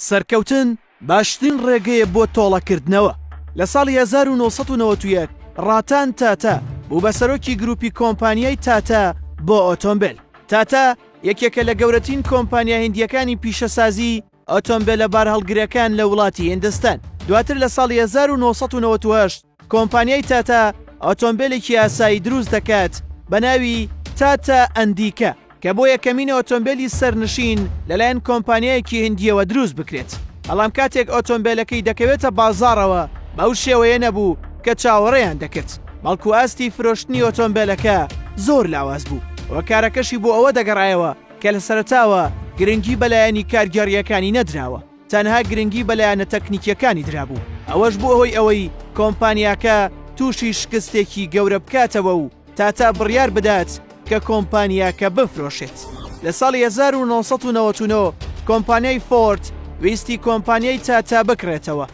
سەرکەوتن باشترین ڕێگەیە بۆ تۆڵەکردنەوە. لە ساڵی 1991 ڕاتان تاتا بوو بە سەرۆکی گروپی کۆمپانیای تاتا بۆ ئۆتۆمبیل. تاتا یەکێکە لە گەورەترین کۆمپانیا هیندیەکانی پیشەسازی ئۆتۆمبیلە بارهەڵگرەکان لە وڵاتی هیندستان. دواتر لە ساڵی 1998 کۆمپانیای تاتا ئۆتۆمبیلێکی ئاسایی دروست دەکات بە ناوی تاتا ئەندیکە کە بۆ یەکەمین ئۆتۆمبیلی سەرنشین لەلایەن کۆمپانیایەکی هیندیەوە دروست بکرێت. بەڵام کاتێک ئۆتۆمبیلەکەی دەکەوێتە بازاڕەوە بەو شێوەیە نەبوو کە چاوەڕێیان دەکرد، بەڵکو ئاستی فرۆشتنی ئۆتۆمبیلەکە زۆر لاواز بوو. وە کارەکەشی بۆ ئەوە دەگەڕایەوە کە لە سەرەتاوە گرنگی بەلایەنی کارگەڕیەکانی نەدراوە، تەنها گرنگی بەلایەنە تەکنیکیەکانی درابوو. ئەوەش بوو ئەوەی کۆمپانیاکە تووشی شکستێکی گەورە بکاتەوە و تاتا بڕیار بدات کە کۆمپانیاکە بفرۆشێت. لە ساڵی 1999 کۆمپانیای فۆرد ویستی کۆمپانیای تاتا بکرێتەوە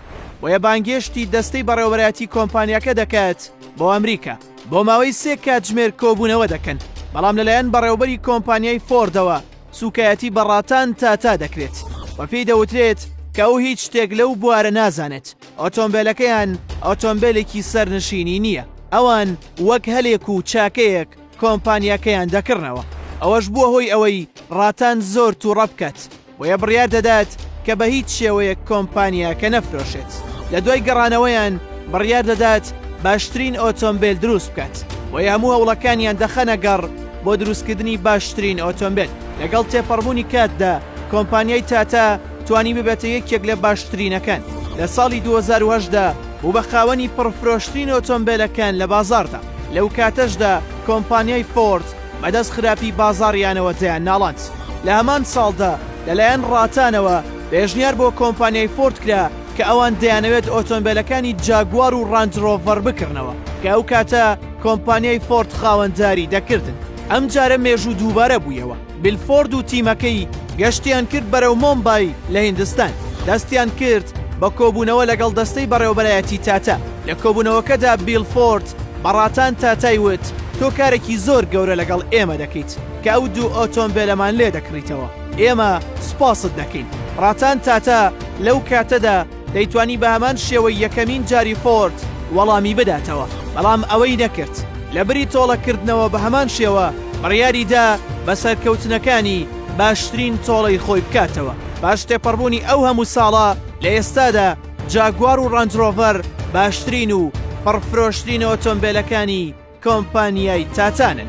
و یەبانگێشتی دەستەی بەڕێوەبەرایەتی کۆمپانیاکە دەکات بۆ ئەمریکا. بۆ ماوەی 3 کاتژمێر کۆبوونەوە دەکەن، بەڵام لەلایەن بەڕێوەبەری کۆمپانیای فۆردەوە سوکایەتی بەڕاتان تاتا دەکرێت و پێی دەوترێت کە ئەو هیچ شتێک لەو بوارە نازانێت. ئۆتۆمبیلەکەیان ئۆتۆمبیلێکی سەرنشینی نییە، ئەوان وەک هەلێک و چاکەیەک کۆمپانیاکەیان دەکردنەوە. ئەوەش بووە هۆی ئەوەی ڕاتان زۆر تووڕە بکات و یە بڕیار دەدات کە بە هیچ شێوەیەک کۆمپانیاکە نەفرۆشێت. لە دوای گەڕانەوەیان بڕیار دەدات باشترین ئۆتۆمبیل دروست بکات و هەموو هەوڵەکانیان دەخەنە گەڕ بۆ دروستکردنی باشترین ئۆتۆمبیل. لەگەڵ تێپەڕبوونی کاتدا کۆمپانیای تاتا توانی ببێتە یەکێک لە باشترینەکان. لە ساڵی 2010دا بوو بە خاوەنی پڕفرۆشترین ئۆتۆمبیلەکان لە بازاردا. لەو کاتەشدا کۆمپانیای فۆرد بەدەست خراپی بازاڕیانەوە دەیان ناڵاند. لە هەمان ساڵدا لەلایەن ڕاتانەوە پێشنیار بۆ کۆمپانیای فۆرد کرا کە ئەوان دەیانەوێت ئۆتۆمبیلەکانی جاگوار و ڕانجڕۆڤەر بکردنەوە کە ئەو کاتە کۆمپانیای فۆرد خاوەنداری دەکردن. ئەم جارە مێژوو دووبارە بوویەوە. بیلفۆرد و تیمەکەی گەشتیان کرد بەرەو مۆمبای لە هیندستان. دەستیان کرد بە کۆبوونەوە لەگەڵ دەستەی بەڕێوەبەرایەتی تاتا. لە کۆبوونەوەکەدا بیلفۆرد بەڕاتان تاتای وت تۆ کارێکی زۆر گەورە لەگەڵ ئێمە دەکەیت کە ئەو دوو ئۆتۆمبیلەمان لێ دەکڕیتەوە. ئێمە سوپاست دەکەین. ڕاتان تاتا لەو کاتەدا دەیتوانی بە هەمان شێوەی یەکەمین جاری فۆرد وەڵامی بداتەوە، بەڵام ئەوەی نەکرد. لە بری تۆڵەکردنەوە بە هەمان شێوە بڕیاریدا بە سەرکەوتنەکانی باشترین تۆڵەی خۆی بکاتەوە. باش تێپەڕبوونی ئەو هەموو ساڵە لە ئێستادا جاگوار و ڕانجڕۆڤەر باشترین و پڕفرۆشترین ئۆتۆمبیلەکانی کۆمپانیای تاتانن.